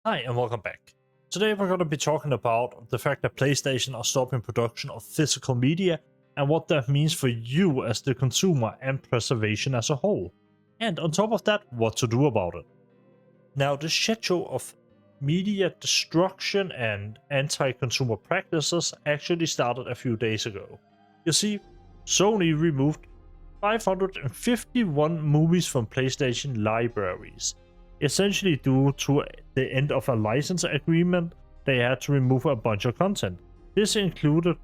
Hi and welcome back. Today we're going to be talking about the fact that PlayStation are stopping production of physical media and what that means for you as the consumer and preservation as a whole. And on top of that, what to do about it. Now, the schedule of media destruction and anti-consumer practices actually started a few days ago. You see, Sony removed 551 movies from PlayStation libraries, essentially due to the end of a license agreement. They had to remove a bunch of content. This included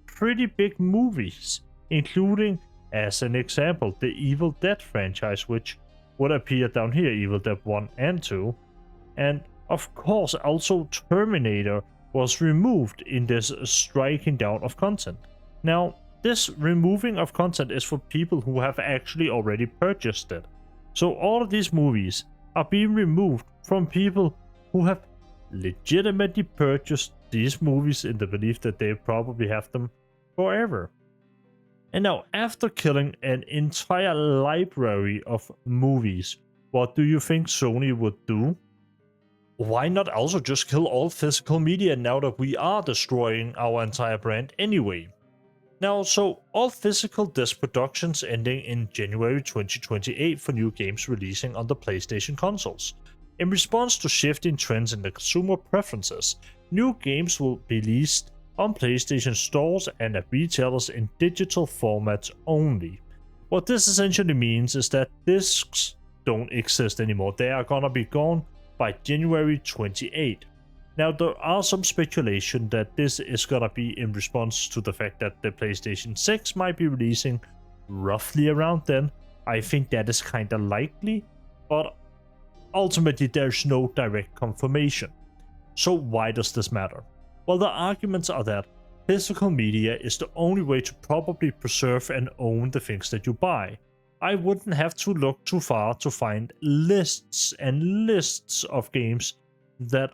pretty big movies, including, as an example, the Evil Dead franchise, which would appear down here, Evil Dead 1 and 2. And of course, also Terminator was removed in this striking down of content. Now, this removing of content is for people who have actually already purchased it. So all of these movies are being removed from people who have legitimately purchased these movies in the belief that they probably have them forever. And now, after killing an entire library of movies, what do you think Sony would do? Why not also just kill all physical media now that we are destroying our entire brand anyway? Now, so all physical disc productions ending in January 2028 for new games releasing on the PlayStation consoles. In response to shifting trends in the consumer preferences, new games will be released on PlayStation stores and at retailers in digital formats only. What this essentially means is that discs don't exist anymore. They are gonna be gone by January 28. Now, there are some speculation that this is gonna be in response to the fact that the PlayStation 6 might be releasing roughly around then. I think that is kinda likely, but ultimately there's no direct confirmation. So why does this matter? Well, the arguments are that physical media is the only way to probably preserve and own the things that you buy. I wouldn't have to look too far to find lists and lists of games that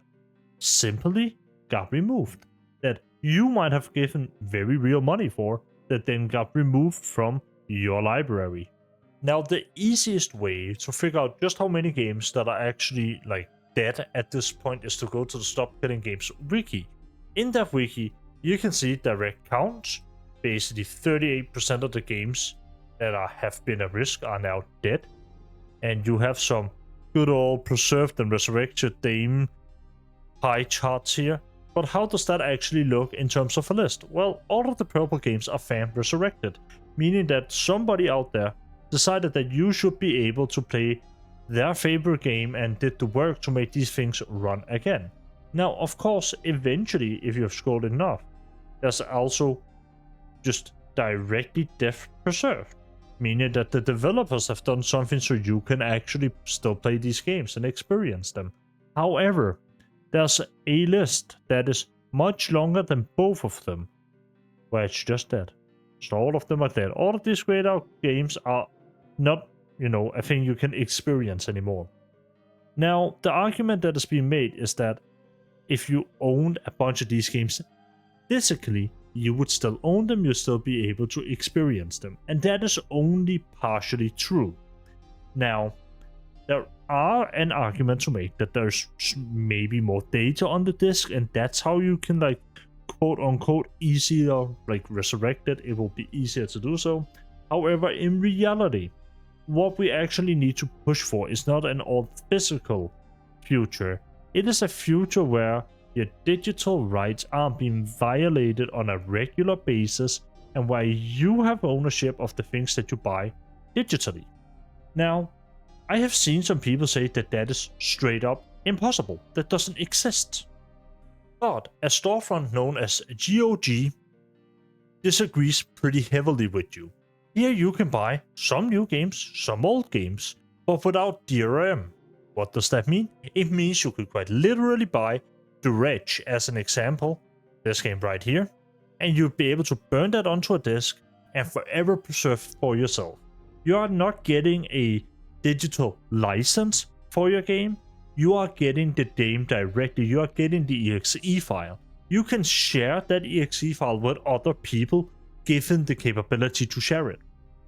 simply got removed, that you might have given very real money for, that then got removed from your library. Now, the easiest way to figure out just how many games that are actually dead at this point is to go to the Stop Killing Games wiki. In that wiki, you can see direct counts. Basically 38% of the games that have been at risk are now dead, and you have some good old preserved and resurrected Dame pie charts here. But how does that actually look in terms of a list? Well, all of the purple games are fan resurrected, meaning that somebody out there decided that you should be able to play their favorite game and did the work to make these things run again. Now, of course, eventually, if you've scrolled enough, there's also just directly death preserved, meaning that the developers have done something so you can actually still play these games and experience them. However, there's a list that is much longer than both of them, where it's just dead. So all of them are dead. All of these grayed out games are not, a thing you can experience anymore. Now, the argument that is being made is that if you owned a bunch of these games physically, you would still own them, you'd still be able to experience them. And that is only partially true. Now, there are an argument to make that there's maybe more data on the disk, and that's how you can quote unquote easier resurrect it. It will be easier to do so. However, in reality, what we actually need to push for is not an all physical future. It is a future where your digital rights aren't being violated on a regular basis, and where you have ownership of the things that you buy digitally. Now, I have seen some people say that that is straight up impossible. That doesn't exist. But a storefront known as GOG disagrees pretty heavily with you. Here you can buy some new games, some old games, but without DRM. What does that mean? It means you could quite literally buy the Reg, as an example, this game right here, and you'd be able to burn that onto a disk and forever preserve for yourself. You are not getting a digital license for your game. You are getting the game directly. You are getting the exe file. You can share that exe file with other people given the capability to share it.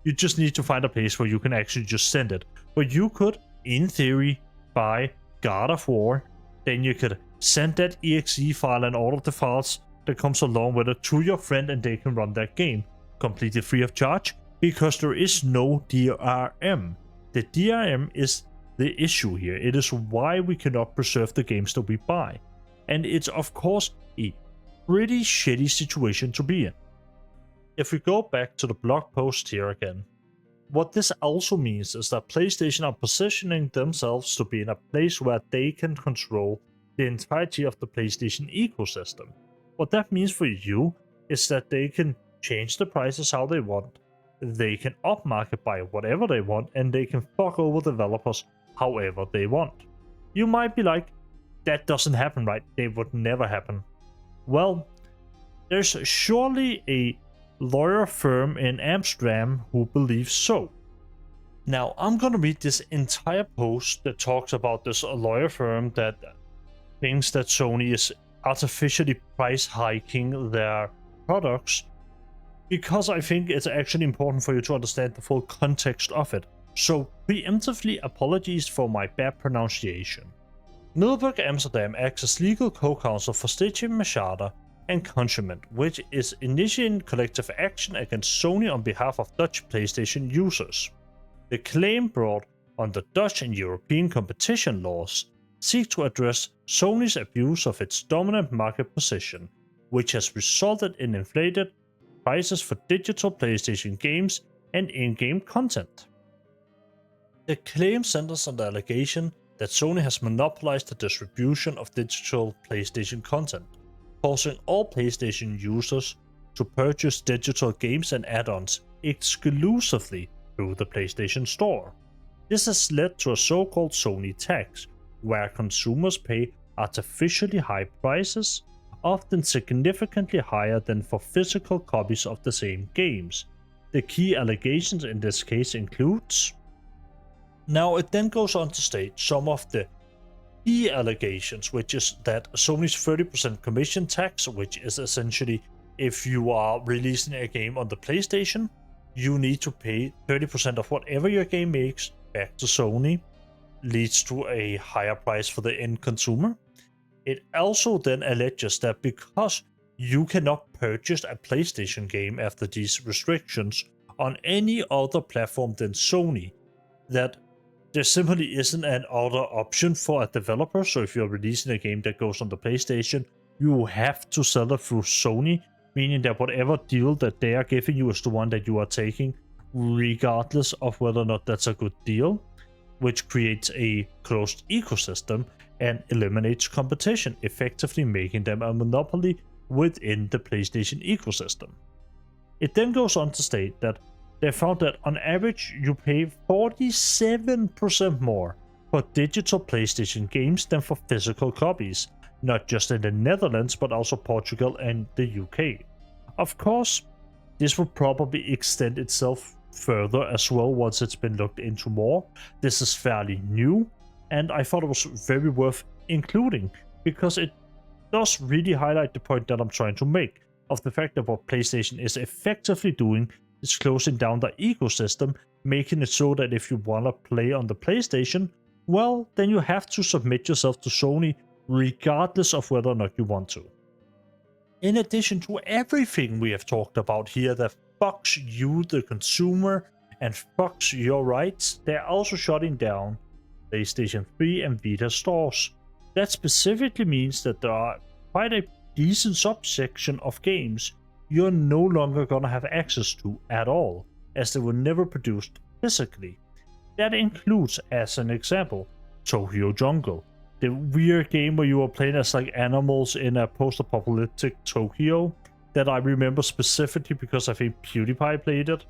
You just need to find a place where you can actually just send it. But you could, in theory, buy God of War, then you could send that exe file and all of the files that comes along with it to your friend and they can run that game completely free of charge because there is no DRM. The DRM is the issue here. It is why we cannot preserve the games that we buy. And it's of course a pretty shitty situation to be in. If we go back to the blog post here again, what this also means is that PlayStation are positioning themselves to be in a place where they can control the entirety of the PlayStation ecosystem. What that means for you is that they can change the prices how they want, they can upmarket by whatever they want, and they can fuck over developers however they want. You might be like, that doesn't happen, right? It would never happen. Well, there's surely a lawyer firm in Amsterdam who believes so. Now, I'm gonna read this entire post that talks about this lawyer firm that thinks that Sony is artificially price hiking their products, because I think it's actually important for you to understand the full context of it. So, preemptively apologies for my bad pronunciation. Milberg Amsterdam acts as legal co-counsel for Stitchy Machada and Countryman, which is initiating collective action against Sony on behalf of Dutch PlayStation users. The claim, brought under Dutch and European competition laws, seek to address Sony's abuse of its dominant market position, which has resulted in inflated prices for digital PlayStation games and in-game content. The claim centers on the allegation that Sony has monopolized the distribution of digital PlayStation content, causing all PlayStation users to purchase digital games and add-ons exclusively through the PlayStation Store. This has led to a so-called Sony tax, where consumers pay artificially high prices, often significantly higher than for physical copies of the same games. The key allegations in this case includes... Now it then goes on to state some of the key allegations, which is that Sony's 30% commission tax, which is essentially if you are releasing a game on the PlayStation, you need to pay 30% of whatever your game makes back to Sony, leads to a higher price for the end consumer. It also then alleges that because you cannot purchase a PlayStation game after these restrictions on any other platform than Sony, that there simply isn't an other option for a developer. So if you're releasing a game that goes on the PlayStation, you have to sell it through Sony, meaning that whatever deal that they are giving you is the one that you are taking, regardless of whether or not that's a good deal, which creates a closed ecosystem and eliminates competition, effectively making them a monopoly within the PlayStation ecosystem. It then goes on to state that they found that on average you pay 47% more for digital PlayStation games than for physical copies, not just in the Netherlands but also Portugal and the UK. Of course, this will probably extend itself further as well once it's been looked into more. This is fairly new, and I thought it was very worth including because it does really highlight the point that I'm trying to make of the fact that what PlayStation is effectively doing is closing down the ecosystem, making it so that if you want to play on the PlayStation, well, then you have to submit yourself to Sony regardless of whether or not you want to. In addition to everything we have talked about here that fucks you, the consumer, and fucks your rights, they're also shutting down PlayStation 3 and Vita stores. That specifically means that there are quite a decent subsection of games you're no longer gonna have access to at all, as they were never produced physically. That includes, as an example, Tokyo Jungle, the weird game where you were playing as like animals in a post-apocalyptic Tokyo that I remember specifically because I think PewDiePie played it.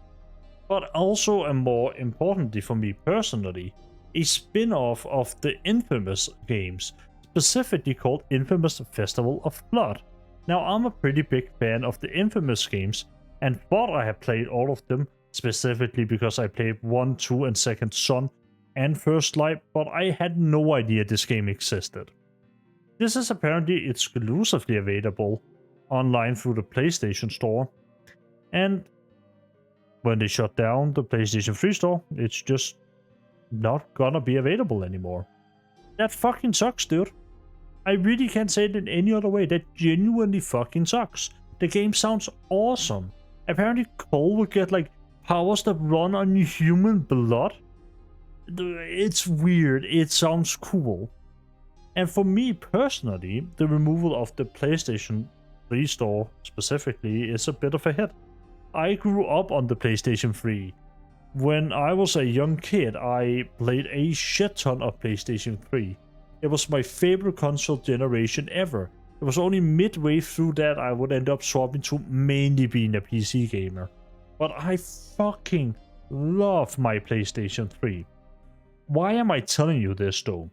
But also, and more importantly for me personally, a spin-off of the Infamous games, specifically called Infamous Festival of Blood. Now, I'm a pretty big fan of the Infamous games and thought I had played all of them, specifically because I played 1, 2, and Second Son and First Light, but I had no idea this game existed. This is apparently exclusively available online through the PlayStation Store, and when they shut down the PlayStation 3 store, it's just not gonna be available anymore. That fucking sucks, dude. I really can't say it in any other way. That genuinely fucking sucks. The game sounds awesome. Apparently Cole will get like powers that run on human blood. It's weird. It sounds cool. And for me personally, the removal of the PlayStation 3 store specifically is a bit of a hit. I grew up on the PlayStation 3. When I was a young kid, I played a shit ton of PlayStation 3. It was my favorite console generation ever. It was only midway through that I would end up swapping to mainly being a PC gamer. But I fucking love my PlayStation 3. Why am I telling you this though?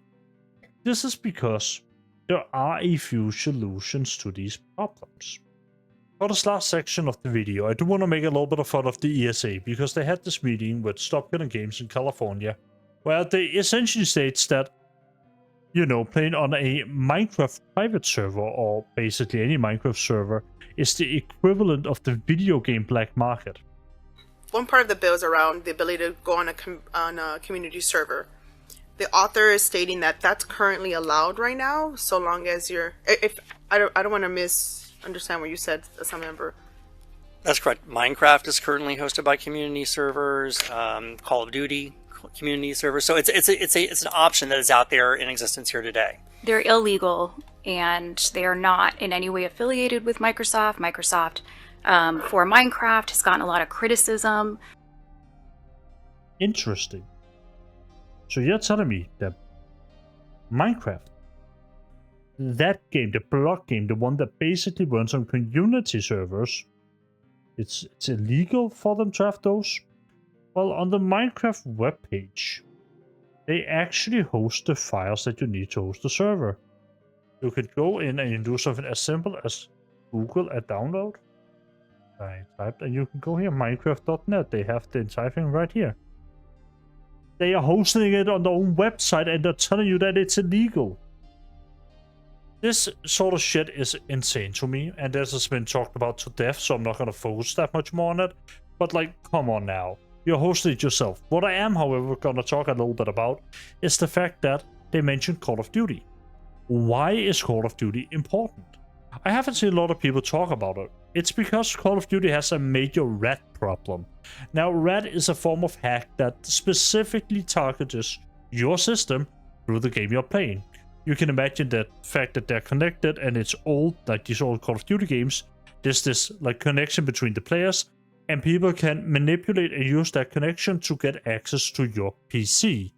This is because there are a few solutions to these problems. For this last section of the video, I do want to make a little bit of fun of the ESA because they had this meeting with Stop Killing Games in California where they essentially states that, you know, playing on a Minecraft private server or basically any Minecraft server is the equivalent of the video game black market. One part of the bill is around the ability to go on a community server. The author is stating that that's currently allowed right now, so long as you're. If I don't want to misunderstand what you said, as a member. That's correct. Minecraft is currently hosted by community servers. Call of Duty community servers. So it's an option that is out there in existence here today. They're illegal and they are not in any way affiliated with Microsoft. Microsoft for Minecraft has gotten a lot of criticism. Interesting. So you're telling me that Minecraft, that game, the block game, the one that basically runs on community servers, it's illegal for them to have those? Well, on the Minecraft webpage, they actually host the files that you need to host the server. You could go in and you do something as simple as Google a download. I typed, and you can go here, minecraft.net. They have the entire thing right here. They are hosting it on their own website and they're telling you that it's illegal. This sort of shit is insane to me, and this has been talked about to death, so I'm not going to focus that much more on it. But like, come on now. You're hosting it yourself. What I am, however, going to talk a little bit about is the fact that they mentioned Call of Duty. Why is Call of Duty important? I haven't seen a lot of people talk about it. It's because Call of Duty has a major rat problem. Now, rat is a form of hack that specifically targets your system through the game you're playing. You can imagine the fact that they're connected and it's old, like these old Call of Duty games. There's this like connection between the players, and people can manipulate and use that connection to get access to your PC.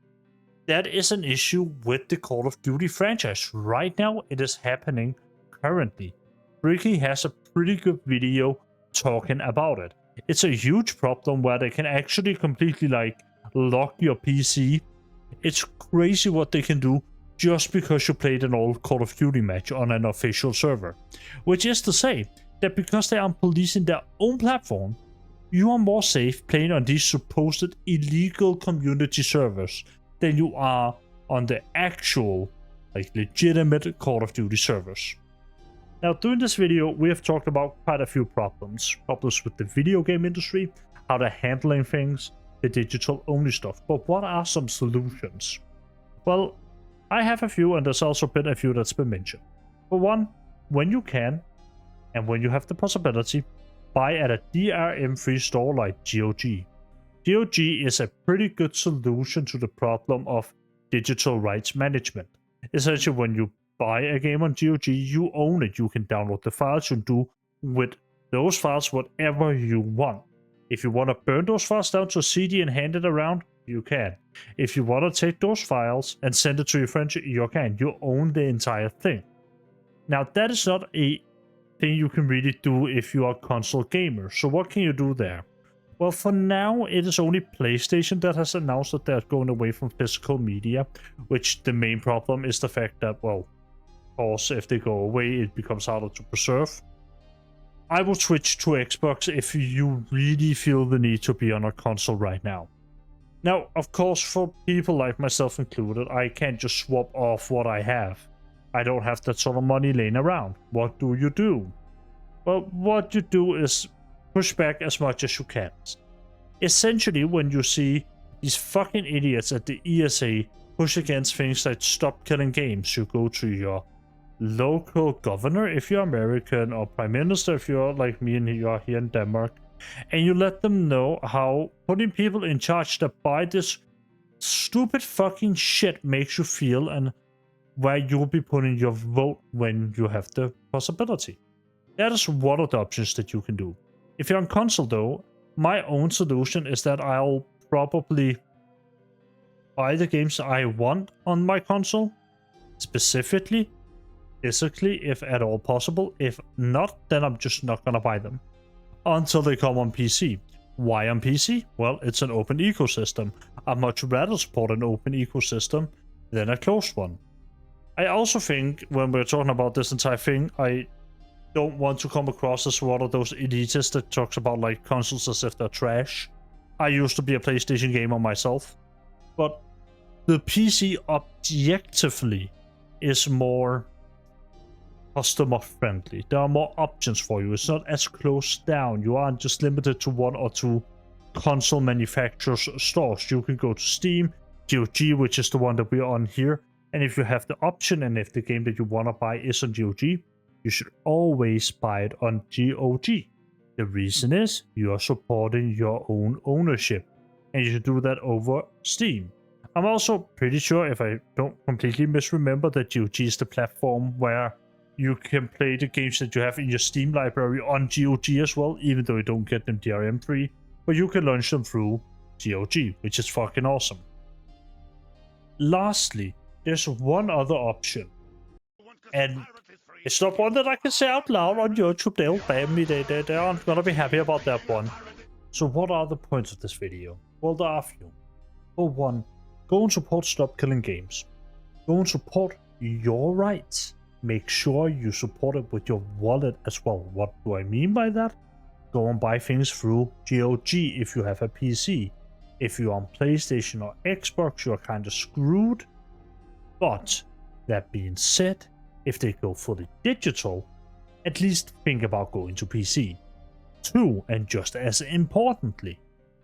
That is an issue with the Call of Duty franchise. Right now, it is happening currently. Bricky has a pretty good video talking about it. It's a huge problem where they can actually completely like lock your PC. It's crazy what they can do just because you played an old Call of Duty match on an official server. Which is to say that because they are policing their own platform, you are more safe playing on these supposed illegal community servers than you are on the actual, like legitimate Call of Duty servers. Now, during this video, we have talked about quite a few problems. Problems with the video game industry, how they're handling things, the digital-only stuff. But what are some solutions? Well, I have a few, and there's also been a few that's been mentioned. For one, when you can, and when you have the possibility, buy at a DRM-free store like GOG. GOG is a pretty good solution to the problem of digital rights management. Essentially, when you buy a game on GOG, you own it. You can download the files, you do with those files whatever you want. If you want to burn those files down to a CD and hand it around, you can. If you want to take those files and send it to your friends, you can. You own the entire thing. Now, that is not a thing you can really do if you are a console gamer. So what can you do there? Well, for now, it is only PlayStation that has announced that they're going away from physical media, which the main problem is the fact that, well, of course, if they go away, it becomes harder to preserve. I will switch to Xbox if you really feel the need to be on a console right now. Now, of course, for people like myself included, I can't just swap off what I have. I don't have that sort of money laying around. What do? Well, what you do is push back as much as you can. Essentially, when you see these fucking idiots at the ESA push against things like Stop Killing Games, you go to your local governor if you're American, or prime minister if you're like me and you're here in Denmark, and you let them know how putting people in charge that buy this stupid fucking shit makes you feel, and where you'll be putting your vote when you have the possibility. That is one of the options that you can do. If you're on console though, my own solution is that I'll probably buy the games I want on my console, specifically, physically, if at all possible. If not, then I'm just not gonna buy them until they come on PC. Why on PC? Well, it's an open ecosystem. I'd much rather support an open ecosystem than a closed one. I also think when we're talking about this entire thing, I don't want to come across as one of those elitists that talks about like consoles as if they're trash. I used to be a PlayStation gamer myself, but the PC objectively is more customer friendly. There are more options for you. It's not as closed down. You aren't just limited to one or two console manufacturers' stores. You can go to Steam, GOG, which is the one that we're on here, and if you have the option and if the game that you want to buy is on GOG, you should always buy it on GOG. The reason is you are supporting your own ownership, and you should do that over Steam. I'm also pretty sure, if I don't completely misremember, that GOG is the platform where you can play the games that you have in your Steam library on GOG as well, even though you don't get them DRM-free, but you can launch them through GOG, which is fucking awesome. Lastly, there's one other option, and it's not one that I can say out loud on YouTube. They'll ban me, they aren't gonna be happy about that one. So what are the points of this video? Well, there are a few. For one, go and support Stop Killing Games. Go and support your rights. Make sure you support it with your wallet as well. What do I mean by that? Go and buy things through GOG if you have a PC. If you're on PlayStation or Xbox, you're kind of screwed. But that being said, if they go fully digital, at least think about going to PC. 2, and just as importantly,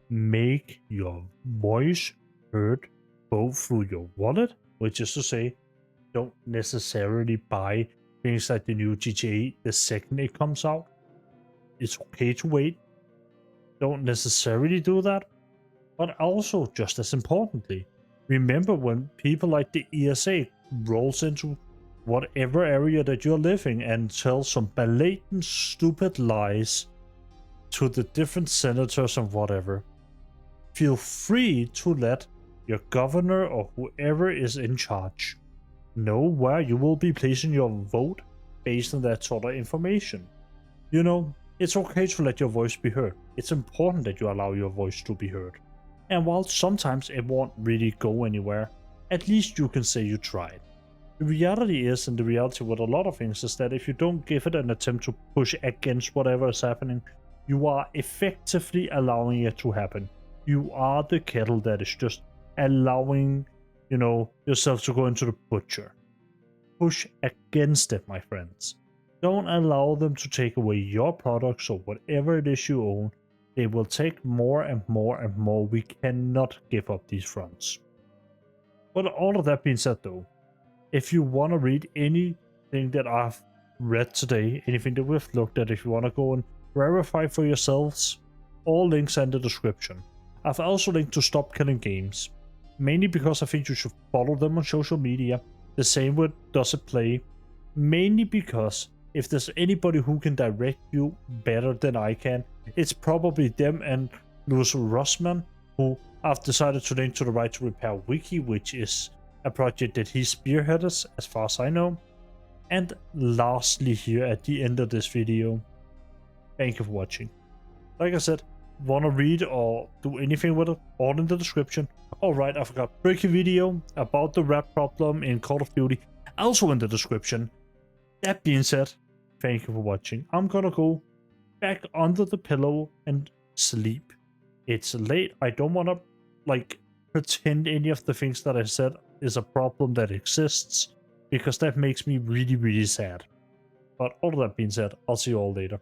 make your voice heard both through your wallet, which is to say, don't necessarily buy things like the new GTA the second it comes out. It's okay to wait. Don't necessarily do that. But also, just as importantly, remember when people like the ESA rolls into whatever area that you're living and tell some blatant stupid lies to the different senators and whatever, feel free to let your governor or whoever is in charge know where you will be placing your vote based on that sort of information. You know, it's okay to let your voice be heard. It's important that you allow your voice to be heard. And while sometimes it won't really go anywhere, at least you can say you tried. The reality is, and the reality with a lot of things, is that if you don't give it an attempt to push against whatever is happening, you are effectively allowing it to happen. You are the kettle that is just allowing, you know, yourself to go into the butcher. Push against it, my friends. Don't allow them to take away your products or whatever it is you own. They will take more and more and more. We cannot give up these fronts. But all of that being said though, if you want to read anything that I've read today, anything that we've looked at, if you want to go and verify for yourselves, all links are in the description. I've also linked to Stop Killing Games, mainly because I think you should follow them on social media. The same with Does It Play, mainly because if there's anybody who can direct you better than I can, it's probably them and Rossmans, who I've decided to link to the Right to Repair wiki, which is a project that he spearheaded as far as I know. And lastly, here at the end of this video, thank you for watching. Like I said, want to read or do anything with it, all in the description. Alright, I forgot, bricky video about the rat problem in Call of Duty, also in the description. That being said, thank you for watching. I'm gonna go back under the pillow and sleep. It's late. I don't want to like pretend any of the things that I said is a problem that exists, because that makes me really, really sad. But all of that being said, I'll see you all later.